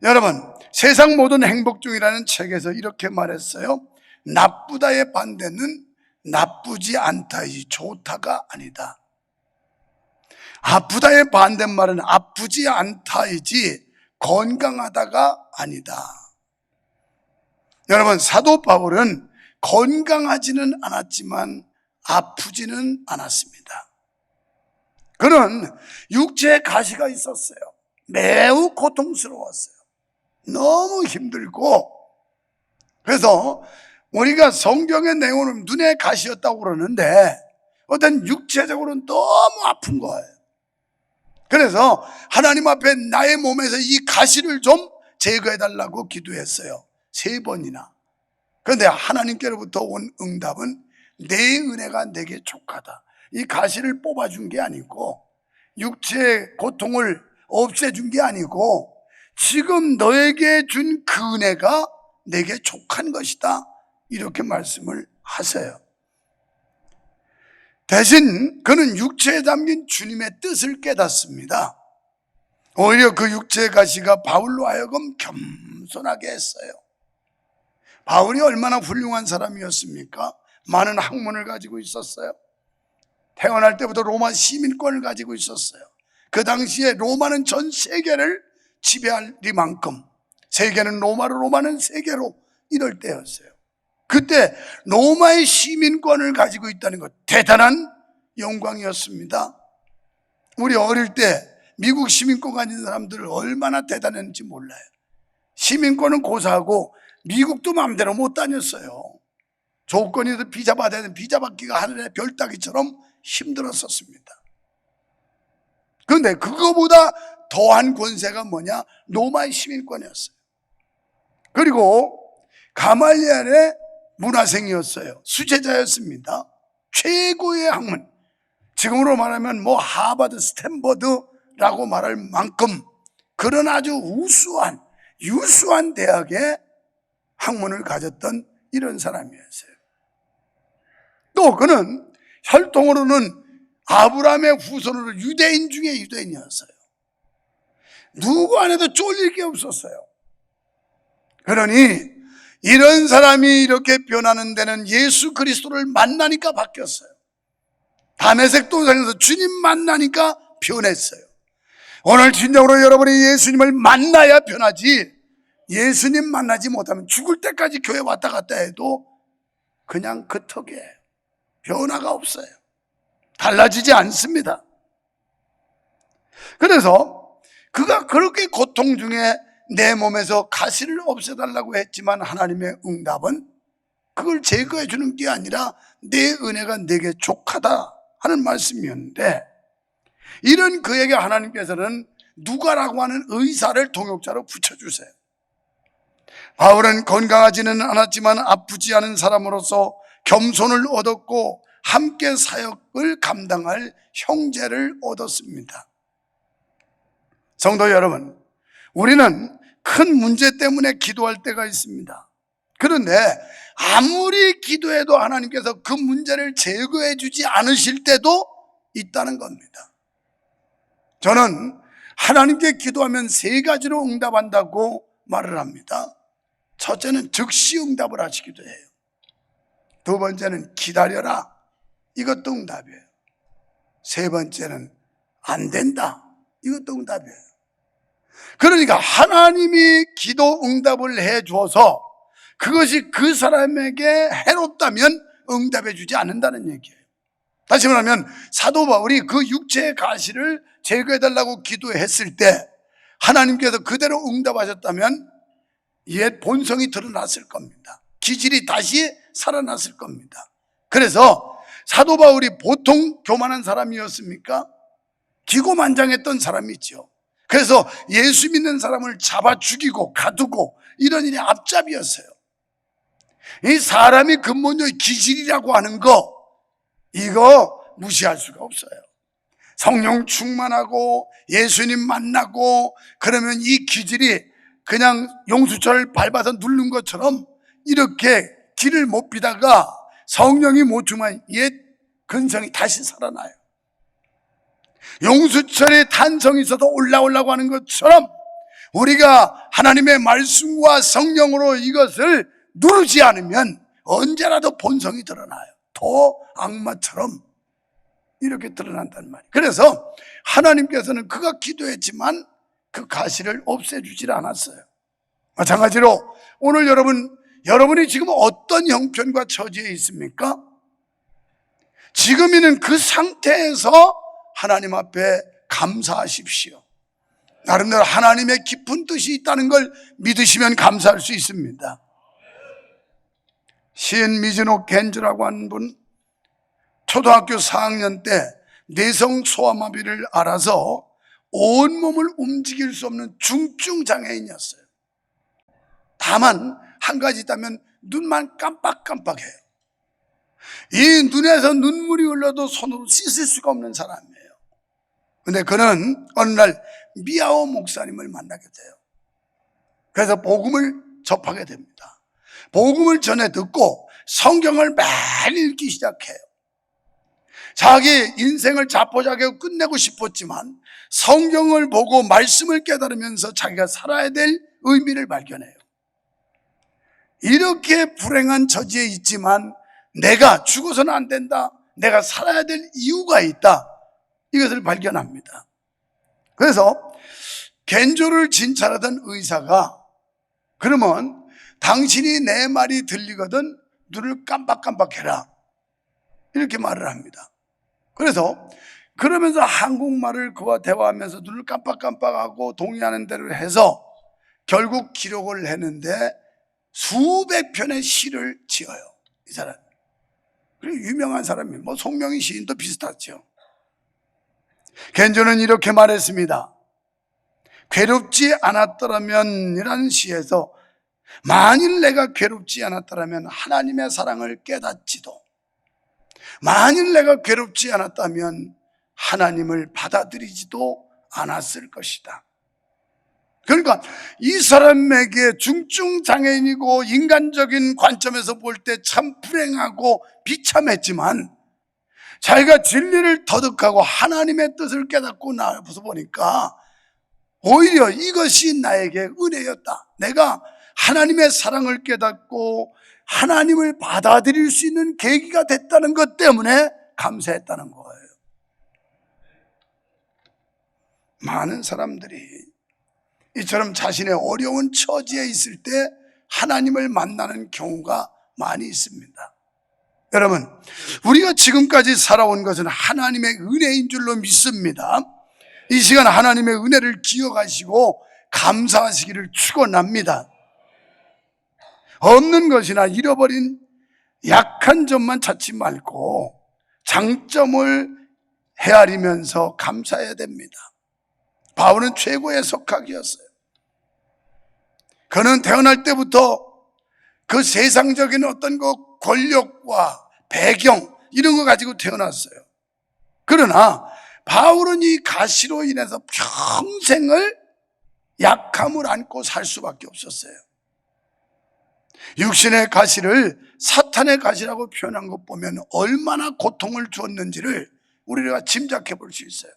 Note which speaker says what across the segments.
Speaker 1: 여러분, 세상 모든 행복 중이라는 책에서 이렇게 말했어요. 나쁘다의 반대는 나쁘지 않다이지 좋다가 아니다. 아프다의 반대말은 아프지 않다이지 건강하다가 아니다. 여러분, 사도 바울은 건강하지는 않았지만 아프지는 않았습니다. 그는 육체에 가시가 있었어요. 매우 고통스러웠어요. 너무 힘들고, 그래서 우리가 성경의 내용은 눈에 가시였다고 그러는데 어떤 육체적으로는 너무 아픈 거예요. 그래서 하나님 앞에 나의 몸에서 이 가시를 좀 제거해달라고 기도했어요. 3번이나. 그런데 하나님께로부터 온 응답은 내 은혜가 내게 족하다. 이 가시를 뽑아준 게 아니고 육체의 고통을 없애준 게 아니고 지금 너에게 준 그 은혜가 내게 족한 것이다. 이렇게 말씀을 하세요. 대신 그는 육체에 담긴 주님의 뜻을 깨닫습니다. 오히려 그 육체의 가시가 바울로 하여금 겸손하게 했어요. 바울이 얼마나 훌륭한 사람이었습니까? 많은 학문을 가지고 있었어요. 태어날 때부터 로마 시민권을 가지고 있었어요. 그 당시에 로마는 전 세계를 지배하리만큼, 세계는 로마로, 로마는 세계로, 이럴 때였어요. 그때 로마의 시민권을 가지고 있다는 것, 대단한 영광이었습니다. 우리 어릴 때 미국 시민권 가진 사람들 얼마나 대단했는지 몰라요. 시민권은 고사하고 미국도 마음대로 못 다녔어요. 조건이 비자 받아야 되는 비자 받기가 하늘의 별 따기처럼 힘들었었습니다. 그런데 그거보다 더한 권세가 뭐냐? 로마의 시민권이었어요. 그리고 가말리엘의 문화생이었어요. 수제자였습니다. 최고의 학문, 지금으로 말하면 뭐 하버드, 스탠퍼드라고 말할 만큼 그런 아주 우수한, 유수한 대학의 학문을 가졌던 이런 사람이었어요. 또 그는 혈통으로는 아브라함의 후손으로 유대인 중에 유대인이었어요. 누구 안에도 쫄릴 게 없었어요. 그러니 이런 사람이 이렇게 변하는 데는 예수 그리스도를 만나니까 바뀌었어요. 다메섹 동산에서 주님 만나니까 변했어요. 오늘 진정으로 여러분이 예수님을 만나야 변하지, 예수님 만나지 못하면 죽을 때까지 교회 왔다 갔다 해도 그냥 그 턱이에요. 변화가 없어요. 달라지지 않습니다. 그래서 그가 그렇게 고통 중에 내 몸에서 가시를 없애달라고 했지만 하나님의 응답은 그걸 제거해 주는 게 아니라 내 은혜가 내게 족하다 하는 말씀이었는데, 이런 그에게 하나님께서는 누가라고 하는 의사를 동역자로 붙여주세요. 바울은 건강하지는 않았지만 아프지 않은 사람으로서 겸손을 얻었고 함께 사역을 감당할 형제를 얻었습니다. 성도 여러분, 우리는 큰 문제 때문에 기도할 때가 있습니다. 그런데 아무리 기도해도 하나님께서 그 문제를 제거해 주지 않으실 때도 있다는 겁니다. 저는 하나님께 기도하면 3가지로 응답한다고 말을 합니다. 첫째는 즉시 응답을 하시기도 해요. 2번째는 기다려라, 이것도 응답이에요. 3번째는 안 된다, 이것도 응답이에요. 그러니까 하나님이 기도 응답을 해줘서 그것이 그 사람에게 해롭다면 응답해 주지 않는다는 얘기예요. 다시 말하면 사도 바울이 그 육체의 가시를 제거해달라고 기도했을 때 하나님께서 그대로 응답하셨다면 옛 본성이 드러났을 겁니다. 기질이 다시 살아났을 겁니다. 그래서 사도 바울이 보통 교만한 사람이었습니까? 기고만장했던 사람이죠. 그래서 예수 믿는 사람을 잡아 죽이고 가두고 이런 일이 앞잡이였어요. 이 사람이 근본적인 기질이라고 하는 거, 이거 무시할 수가 없어요. 성령 충만하고 예수님 만나고 그러면 이 기질이 그냥 용수철을 밟아서 누른 것처럼 이렇게 길을 못 비다가 성령이 못 주면 옛 근성이 다시 살아나요. 용수철에 탄성이 있어서 올라오려고 하는 것처럼 우리가 하나님의 말씀과 성령으로 이것을 누르지 않으면 언제라도 본성이 드러나요. 더 악마처럼 이렇게 드러난단 말이에요. 그래서 하나님께서는 그가 기도했지만 그 가시를 없애주질 않았어요. 마찬가지로 오늘 여러분이 지금 어떤 형편과 처지에 있습니까? 지금 있는 그 상태에서 하나님 앞에 감사하십시오. 나름대로 하나님의 깊은 뜻이 있다는 걸 믿으시면 감사할 수 있습니다. 시인 미즈노 겐즈라고 하는 분, 초등학교 4학년 때 뇌성 소아마비를 알아서 온몸을 움직일 수 없는 중증 장애인이었어요. 다만 한 가지 있다면 눈만 깜빡깜빡해요. 이 눈에서 눈물이 흘러도 손으로 씻을 수가 없는 사람이에요. 근데 그는 어느 날 미야오 목사님을 만나게 돼요. 그래서 복음을 접하게 됩니다. 복음을 전해 듣고 성경을 매일 읽기 시작해요. 자기 인생을 자포자기하고 끝내고 싶었지만 성경을 보고 말씀을 깨달으면서 자기가 살아야 될 의미를 발견해요. 이렇게 불행한 처지에 있지만 내가 죽어서는 안 된다, 내가 살아야 될 이유가 있다, 이것을 발견합니다. 그래서 겐조를 진찰하던 의사가 그러면 당신이 내 말이 들리거든 눈을 깜빡깜빡해라, 이렇게 말을 합니다. 그래서 그러면서 한국말을 그와 대화하면서 눈을 깜빡깜빡하고 동의하는 대로 해서 결국 기록을 했는데 수백 편의 시를 지어요, 이 사람. 그리고 유명한 사람이에요. 뭐 송명희 시인도 비슷하죠. 겐조는 이렇게 말했습니다. 괴롭지 않았더라면 이라는 시에서 만일 내가 괴롭지 않았더라면 하나님의 사랑을 깨닫지도, 만일 내가 괴롭지 않았다면 하나님을 받아들이지도 않았을 것이다. 그러니까 이 사람에게 중증 장애인이고 인간적인 관점에서 볼 때 참 불행하고 비참했지만 자기가 진리를 터득하고 하나님의 뜻을 깨닫고 나와서 보니까 오히려 이것이 나에게 은혜였다. 내가 하나님의 사랑을 깨닫고 하나님을 받아들일 수 있는 계기가 됐다는 것 때문에 감사했다는 거예요. 많은 사람들이 이처럼 자신의 어려운 처지에 있을 때 하나님을 만나는 경우가 많이 있습니다. 여러분, 우리가 지금까지 살아온 것은 하나님의 은혜인 줄로 믿습니다. 이 시간 하나님의 은혜를 기억하시고 감사하시기를 축원합니다. 없는 것이나 잃어버린 약한 점만 찾지 말고 장점을 헤아리면서 감사해야 됩니다. 바울은 최고의 석학이었어요. 그는 태어날 때부터 그 세상적인 어떤 그 권력과 배경 이런 거 가지고 태어났어요. 그러나 바울은 이 가시로 인해서 평생을 약함을 안고 살 수밖에 없었어요. 육신의 가시를 사탄의 가시라고 표현한 것 보면 얼마나 고통을 주었는지를 우리가 짐작해 볼 수 있어요.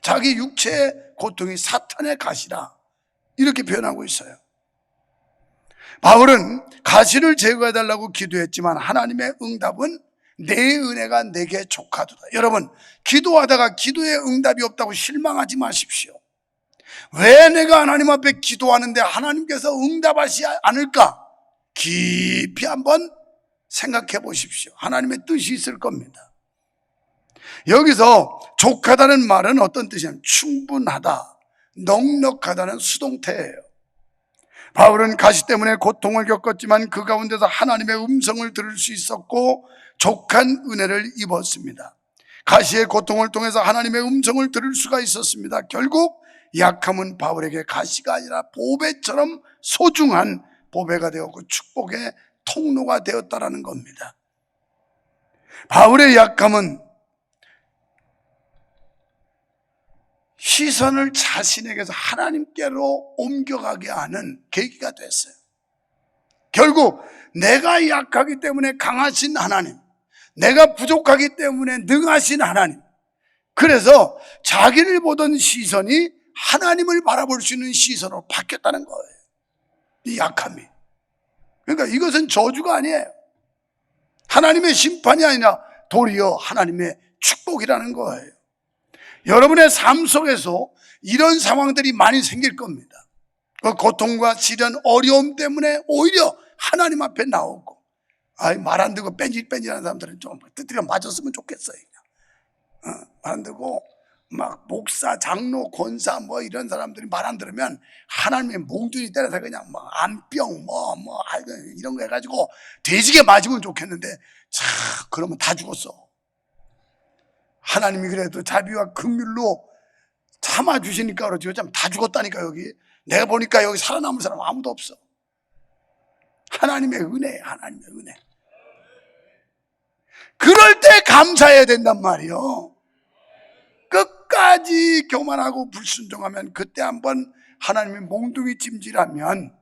Speaker 1: 자기 육체의 고통이 사탄의 가시라 이렇게 표현하고 있어요. 바울은 가시를 제거해달라고 기도했지만 하나님의 응답은 내 은혜가 내게 족하도다. 여러분, 기도하다가 기도에 응답이 없다고 실망하지 마십시오. 왜 내가 하나님 앞에 기도하는데 하나님께서 응답하시지 않을까? 깊이 한번 생각해 보십시오. 하나님의 뜻이 있을 겁니다. 여기서 족하다는 말은 어떤 뜻이냐면 충분하다, 넉넉하다는 수동태예요. 바울은 가시 때문에 고통을 겪었지만 그 가운데서 하나님의 음성을 들을 수 있었고 족한 은혜를 입었습니다. 가시의 고통을 통해서 하나님의 음성을 들을 수가 있었습니다. 결국 약함은 바울에게 가시가 아니라 보배처럼 소중한 보배가 되었고 축복의 통로가 되었다라는 겁니다. 바울의 약함은 시선을 자신에게서 하나님께로 옮겨가게 하는 계기가 됐어요. 결국 내가 약하기 때문에 강하신 하나님, 내가 부족하기 때문에 능하신 하나님, 그래서 자기를 보던 시선이 하나님을 바라볼 수 있는 시선으로 바뀌었다는 거예요. 이 약함이. 그러니까 이것은 저주가 아니에요. 하나님의 심판이 아니라 도리어 하나님의 축복이라는 거예요. 여러분의 삶 속에서 이런 상황들이 많이 생길 겁니다. 그 고통과 시련, 어려움 때문에 오히려 하나님 앞에 나오고, 말 안 듣고 뺀질뺀질하는 사람들은 좀 뜨뜨려 맞았으면 좋겠어요. 말 안 듣고 막 목사, 장로, 권사 뭐 이런 사람들이 말 안 들으면 하나님의 몽둥이 때려서 그냥 뭐 안병 이런 거 해가지고 돼지게 맞으면 좋겠는데, 그러면 다 죽었어. 하나님이 그래도 자비와 긍휼로 참아주시니까 그러지. 요즘 다 죽었다니까. 여기 내가 보니까 여기 살아남은 사람 아무도 없어. 하나님의 은혜예요. 하나님의 은혜. 그럴 때 감사해야 된단 말이에요. 끝까지 교만하고 불순종하면, 그때 한번 하나님이 몽둥이 찜질하면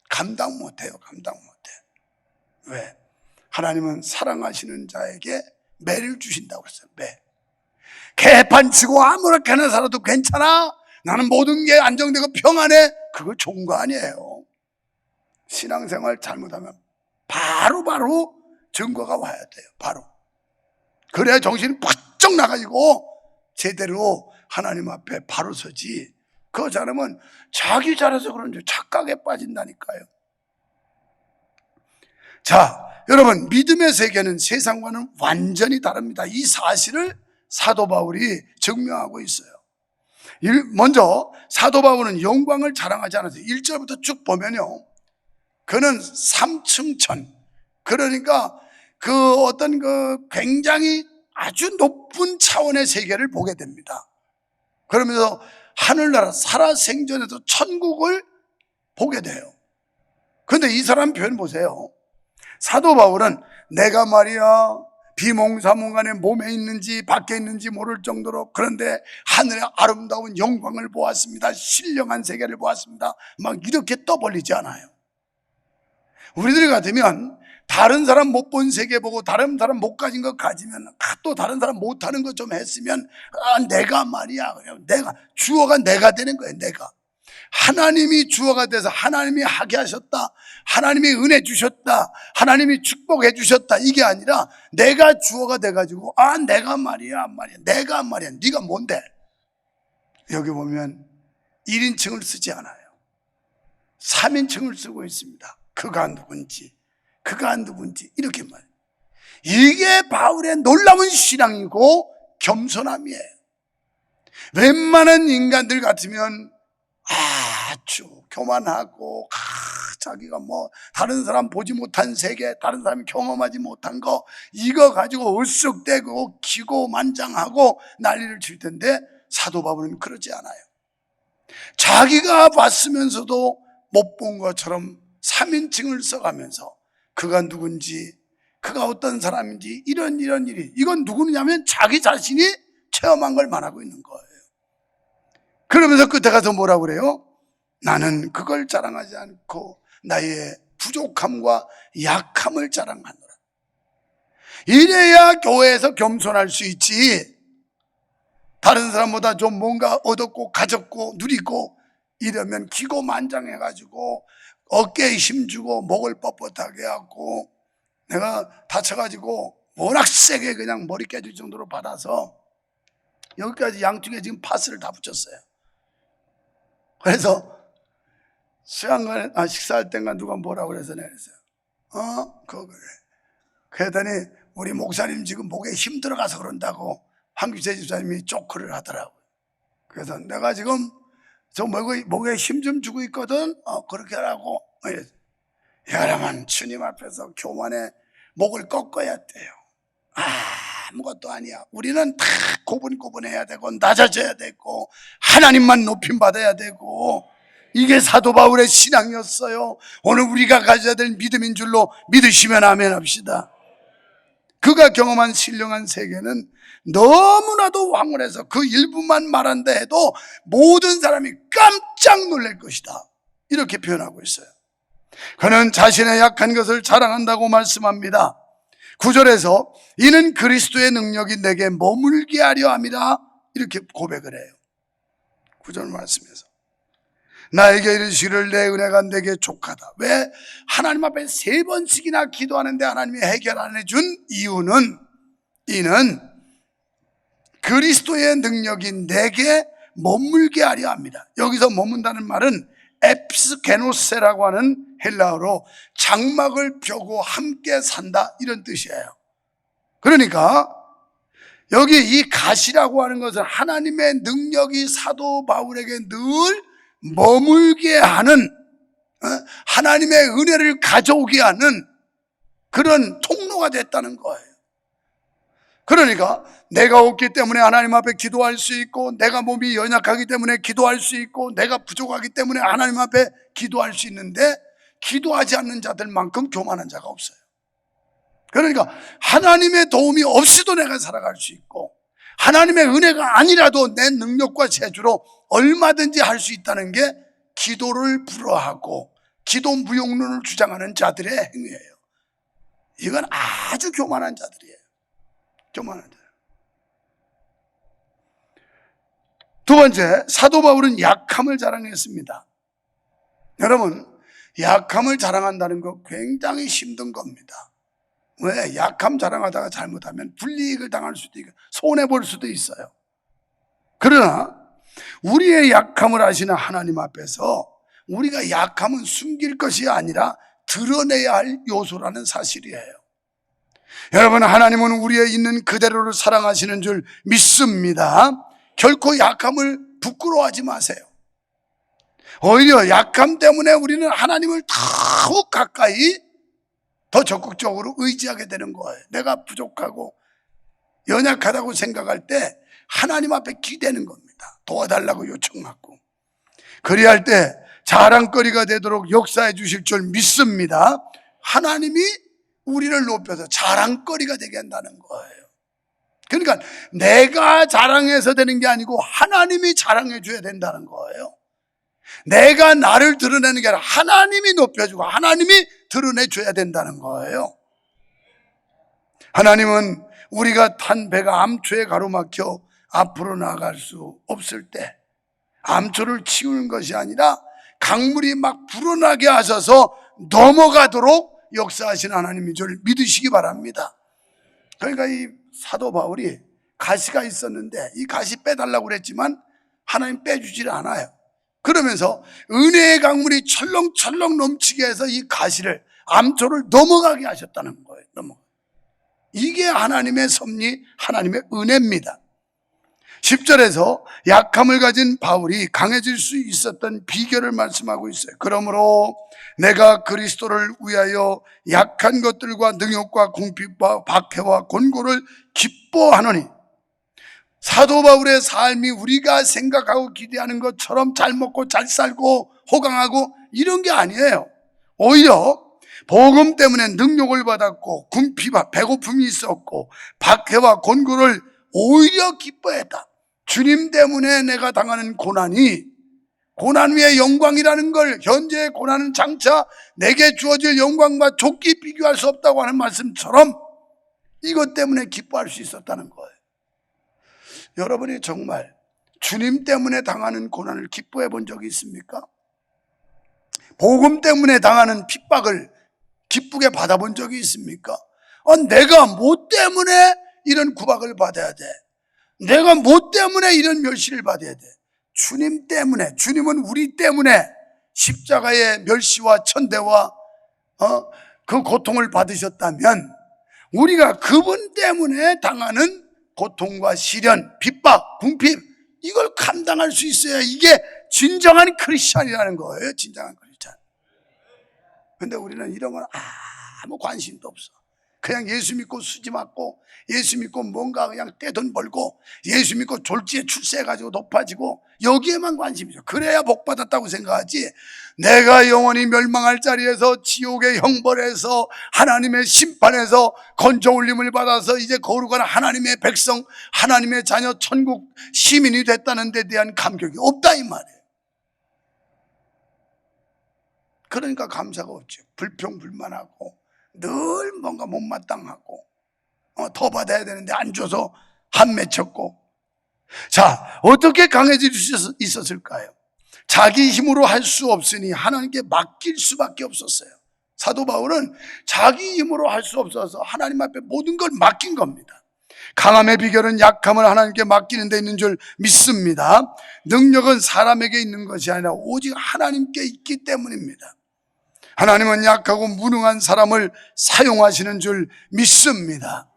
Speaker 1: 감당 못해요. 감당 못해. 왜? 하나님은 사랑하시는 자에게 매를 주신다고 그랬어요. 매. 개판 치고 아무렇게나 살아도 괜찮아, 나는 모든 게 안정되고 평안해, 그거 좋은 거 아니에요. 신앙생활 잘못하면 바로 증거가 와야 돼요. 바로. 그래야 정신이 바짝 나가지고 제대로 하나님 앞에 바로 서지. 그 사람은 자기 잘해서 그런지 착각에 빠진다니까요. 자, 여러분, 믿음의 세계는 세상과는 완전히 다릅니다. 이 사실을 사도 바울이 증명하고 있어요. 먼저 사도 바울은 영광을 자랑하지 않았어요. 1절부터 쭉 보면요, 그는 삼층천, 그러니까 그 어떤 그 굉장히 아주 높은 차원의 세계를 보게 됩니다. 그러면서 하늘나라 살아생전에서 천국을 보게 돼요. 그런데 이 사람 표현 보세요. 사도 바울은 내가 말이야 비몽사몽간에 몸에 있는지 밖에 있는지 모를 정도로, 그런데 하늘의 아름다운 영광을 보았습니다, 신령한 세계를 보았습니다, 막 이렇게 떠벌리지 않아요. 우리들 같으면 다른 사람 못 본 세계 보고 다른 사람 못 가진 거 가지면, 또 다른 사람 못하는 거 좀 했으면 내가 말이야, 내가 주어가 내가 되는 거예요. 내가. 하나님이 주어가 돼서 하나님이 하게 하셨다, 하나님이 은혜 주셨다, 하나님이 축복해 주셨다, 이게 아니라 내가 주어가 돼가지고 내가 말이야 내가 말이야. 네가 뭔데? 여기 보면 1인칭을 쓰지 않아요. 3인칭을 쓰고 있습니다. 그가 누군지 이렇게 말해요. 이게 바울의 놀라운 신앙이고 겸손함이에요. 웬만한 인간들 같으면 아주 교만하고 자기가 뭐 다른 사람 보지 못한 세계, 다른 사람이 경험하지 못한 거, 이거 가지고 으쓱대고 기고만장하고 난리를 칠 텐데, 사도 바울은 그러지 않아요. 자기가 봤으면서도 못 본 것처럼 3인칭을 써가면서 그가 누군지, 그가 어떤 사람인지, 이런 일이, 이건 누구냐면 자기 자신이 체험한 걸 말하고 있는 거예요. 그러면서 끝에 가서 뭐라고 그래요? 나는 그걸 자랑하지 않고 나의 부족함과 약함을 자랑하노라. 이래야 교회에서 겸손할 수 있지. 다른 사람보다 좀 뭔가 얻었고 가졌고 누리고 이러면 기고만장해가지고 어깨에 힘주고 목을 뻣뻣하게 하고, 내가 다쳐가지고 워낙 세게 그냥 머리 깨질 정도로 받아서 여기까지 양쪽에 지금 파스를 다 붙였어요. 그래서 수양관에 식사할 땐가 누가 뭐라고 그래서 내가 그랬어요. 그거 그래. 그랬더니 우리 목사님 지금 목에 힘 들어가서 그런다고 한규재 집사님이 쪼크를 하더라고요. 그래서 내가 지금 저 목에 힘 좀 주고 있거든. 그렇게 하라고. 여러분, 주님 앞에서 교만의 목을 꺾어야 돼요. 아무것도 아니야. 우리는 다 고분고분해야 되고 낮아져야 되고 하나님만 높임 받아야 되고, 이게 사도 바울의 신앙이었어요. 오늘 우리가 가져야 될 믿음인 줄로 믿으시면 아멘 합시다. 그가 경험한 신령한 세계는 너무나도 황홀해서 그 일부만 말한다 해도 모든 사람이 깜짝 놀랄 것이다, 이렇게 표현하고 있어요. 그는 자신의 약한 것을 자랑한다고 말씀합니다. 9절에서 이는 그리스도의 능력이 내게 머물게 하려 함이라, 이렇게 고백을 해요. 9절 말씀에서 나에게 이르시기를 내 은혜가 내게 족하다. 왜 하나님 앞에 3번씩이나 기도하는데 하나님이 해결 안 해준 이유는, 이는 그리스도의 능력이 내게 머물게 하려 합니다. 여기서 머문다는 말은 에피스게노세라고 하는 헬라어로 장막을 펴고 함께 산다, 이런 뜻이에요. 그러니까 여기 이 가시라고 하는 것은 하나님의 능력이 사도 바울에게 늘 머물게 하는, 하나님의 은혜를 가져오게 하는 그런 통로가 됐다는 거예요. 그러니까 내가 없기 때문에 하나님 앞에 기도할 수 있고, 내가 몸이 연약하기 때문에 기도할 수 있고, 내가 부족하기 때문에 하나님 앞에 기도할 수 있는데, 기도하지 않는 자들만큼 교만한 자가 없어요. 그러니까 하나님의 도움이 없이도 내가 살아갈 수 있고, 하나님의 은혜가 아니라도 내 능력과 재주로 얼마든지 할 수 있다는 게 기도를 불허하고 기도 무용론을 주장하는 자들의 행위예요. 이건 아주 교만한 자들이에요. 교만한 자들. 두 번째, 사도 바울은 약함을 자랑했습니다. 여러분, 약함을 자랑한다는 거 굉장히 힘든 겁니다. 왜? 약함 자랑하다가 잘못하면 불이익을 당할 수도 있고 손해볼 수도 있어요. 그러나 우리의 약함을 아시는 하나님 앞에서 우리가 약함은 숨길 것이 아니라 드러내야 할 요소라는 사실이에요. 여러분, 하나님은 우리의 있는 그대로를 사랑하시는 줄 믿습니다. 결코 약함을 부끄러워하지 마세요. 오히려 약함 때문에 우리는 하나님을 더욱 가까이, 더 적극적으로 의지하게 되는 거예요. 내가 부족하고 연약하다고 생각할 때 하나님 앞에 기대는 겁니다. 도와달라고 요청하고. 그리할 때 자랑거리가 되도록 역사해 주실 줄 믿습니다. 하나님이 우리를 높여서 자랑거리가 되게 한다는 거예요. 그러니까 내가 자랑해서 되는 게 아니고 하나님이 자랑해 줘야 된다는 거예요. 내가 나를 드러내는 게 아니라 하나님이 높여주고 하나님이 드러내 줘야 된다는 거예요. 하나님은 우리가 탄 배가 암초에 가로막혀 앞으로 나아갈 수 없을 때 암초를 치우는 것이 아니라 강물이 막 불어나게 하셔서 넘어가도록 역사하시는 하나님인 줄 믿으시기 바랍니다. 그러니까 이 사도 바울이 가시가 있었는데 이 가시 빼달라고 그랬지만 하나님 빼주질 않아요. 그러면서 은혜의 강물이 철렁철렁 넘치게 해서 이 가시를, 암초를 넘어가게 하셨다는 거예요. 이게 하나님의 섭리, 하나님의 은혜입니다. 10절에서 약함을 가진 바울이 강해질 수 있었던 비결을 말씀하고 있어요. 그러므로 내가 그리스도를 위하여 약한 것들과 능욕과 궁핍과 박해와 곤고를 기뻐하노니. 사도 바울의 삶이 우리가 생각하고 기대하는 것처럼 잘 먹고 잘 살고 호강하고 이런 게 아니에요. 오히려 복음 때문에 능욕을 받았고 궁핍과 배고픔이 있었고 박해와 곤고를 오히려 기뻐했다. 주님 때문에 내가 당하는 고난이 고난 위의 영광이라는 걸, 현재의 고난은 장차 내게 주어질 영광과 좋게 비교할 수 없다고 하는 말씀처럼 이것 때문에 기뻐할 수 있었다는 거예요. 여러분이 정말 주님 때문에 당하는 고난을 기뻐해 본 적이 있습니까? 복음 때문에 당하는 핍박을 기쁘게 받아본 적이 있습니까? 내가 뭐 때문에 이런 구박을 받아야 돼? 내가 뭐 때문에 이런 멸시를 받아야 돼? 주님 때문에, 주님은 우리 때문에 십자가의 멸시와 천대와 그 고통을 받으셨다면 우리가 그분 때문에 당하는 고통과 시련, 핍박, 궁핍, 이걸 감당할 수 있어야 이게 진정한 크리스찬이라는 거예요. 진정한 크리스찬. 근데 우리는 이런 건 아무 관심도 없어. 그냥 예수 믿고 수지 맞고, 예수 믿고 뭔가 그냥 떼돈 벌고, 예수 믿고 졸지에 출세해가지고 높아지고, 여기에만 관심이죠. 그래야 복 받았다고 생각하지. 내가 영원히 멸망할 자리에서 지옥의 형벌에서 하나님의 심판에서 건져 올림을 받아서 이제 거룩한 하나님의 백성, 하나님의 자녀, 천국 시민이 됐다는 데 대한 감격이 없다 이 말이에요. 그러니까 감사가 없죠. 불평불만하고 늘 뭔가 못마땅하고 더 받아야 되는데 안 줘서 한 맺혔고, 자, 어떻게 강해질 수 있었을까요? 자기 힘으로 할 수 없으니 하나님께 맡길 수밖에 없었어요. 사도 바울은 자기 힘으로 할 수 없어서 하나님 앞에 모든 걸 맡긴 겁니다. 강함의 비결은 약함을 하나님께 맡기는 데 있는 줄 믿습니다. 능력은 사람에게 있는 것이 아니라 오직 하나님께 있기 때문입니다. 하나님은 약하고 무능한 사람을 사용하시는 줄 믿습니다.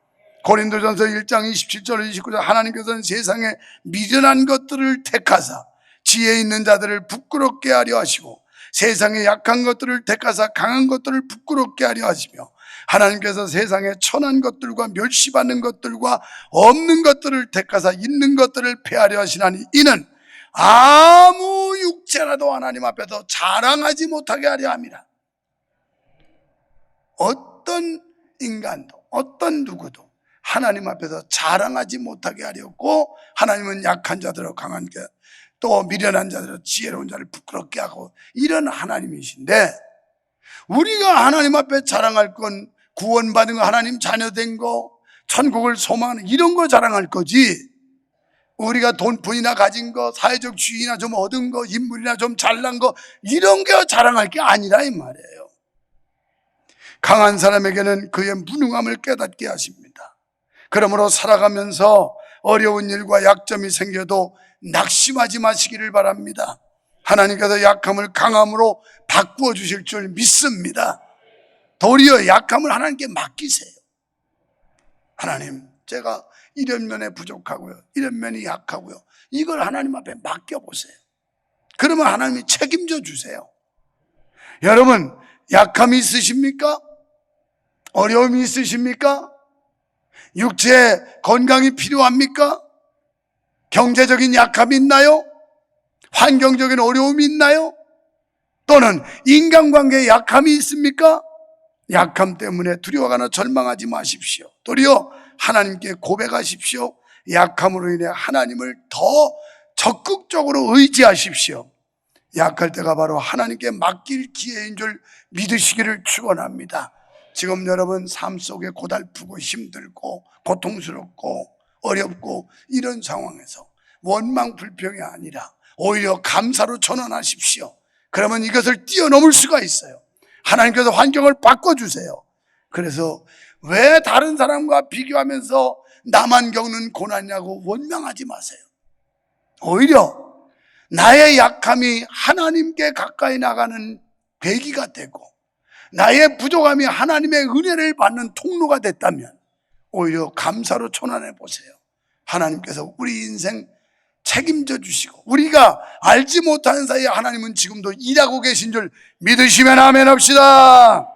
Speaker 1: 고린도전서 1장 27절 29절 하나님께서는 세상에 미련한 것들을 택하사 지혜 있는 자들을 부끄럽게 하려 하시고 세상에 약한 것들을 택하사 강한 것들을 부끄럽게 하려 하시며 하나님께서 세상에 천한 것들과 멸시받는 것들과 없는 것들을 택하사 있는 것들을 폐하려 하시나니 이는 아무 육체라도 하나님 앞에서 자랑하지 못하게 하려 함이라. 어떤 인간도 어떤 누구도 하나님 앞에서 자랑하지 못하게 하려고 하나님은 약한 자들을 강한 자 또 미련한 자들을 지혜로운 자를 부끄럽게 하고 이런 하나님이신데 우리가 하나님 앞에 자랑할 건 구원받은 거 하나님 자녀된 거 천국을 소망하는 이런 거 자랑할 거지 우리가 돈뿐이나 가진 거 사회적 지위나 좀 얻은 거 인물이나 좀 잘난 거 이런 게 자랑할 게 아니라 이 말이에요. 강한 사람에게는 그의 무능함을 깨닫게 하십니다. 그러므로 살아가면서 어려운 일과 약점이 생겨도 낙심하지 마시기를 바랍니다. 하나님께서 약함을 강함으로 바꾸어 주실 줄 믿습니다. 도리어 약함을 하나님께 맡기세요. 하나님, 제가 이런 면에 부족하고요, 이런 면이 약하고요, 이걸 하나님 앞에 맡겨보세요. 그러면 하나님이 책임져 주세요. 여러분, 약함이 있으십니까? 어려움이 있으십니까? 육체 건강이 필요합니까? 경제적인 약함이 있나요? 환경적인 어려움이 있나요? 또는 인간관계에 약함이 있습니까? 약함 때문에 두려워하거나 절망하지 마십시오. 도리어 하나님께 고백하십시오. 약함으로 인해 하나님을 더 적극적으로 의지하십시오. 약할 때가 바로 하나님께 맡길 기회인 줄 믿으시기를 축원합니다. 지금 여러분 삶 속에 고달프고 힘들고 고통스럽고 어렵고 이런 상황에서 원망 불평이 아니라 오히려 감사로 전환하십시오. 그러면 이것을 뛰어넘을 수가 있어요. 하나님께서 환경을 바꿔주세요. 그래서 왜 다른 사람과 비교하면서 나만 겪는 고난이라고 원망하지 마세요. 오히려 나의 약함이 하나님께 가까이 나가는 계기가 되고 나의 부족함이 하나님의 은혜를 받는 통로가 됐다면 오히려 감사로 전환해 보세요. 하나님께서 우리 인생 책임져 주시고 우리가 알지 못하는 사이에 하나님은 지금도 일하고 계신 줄 믿으시면 아멘 합시다.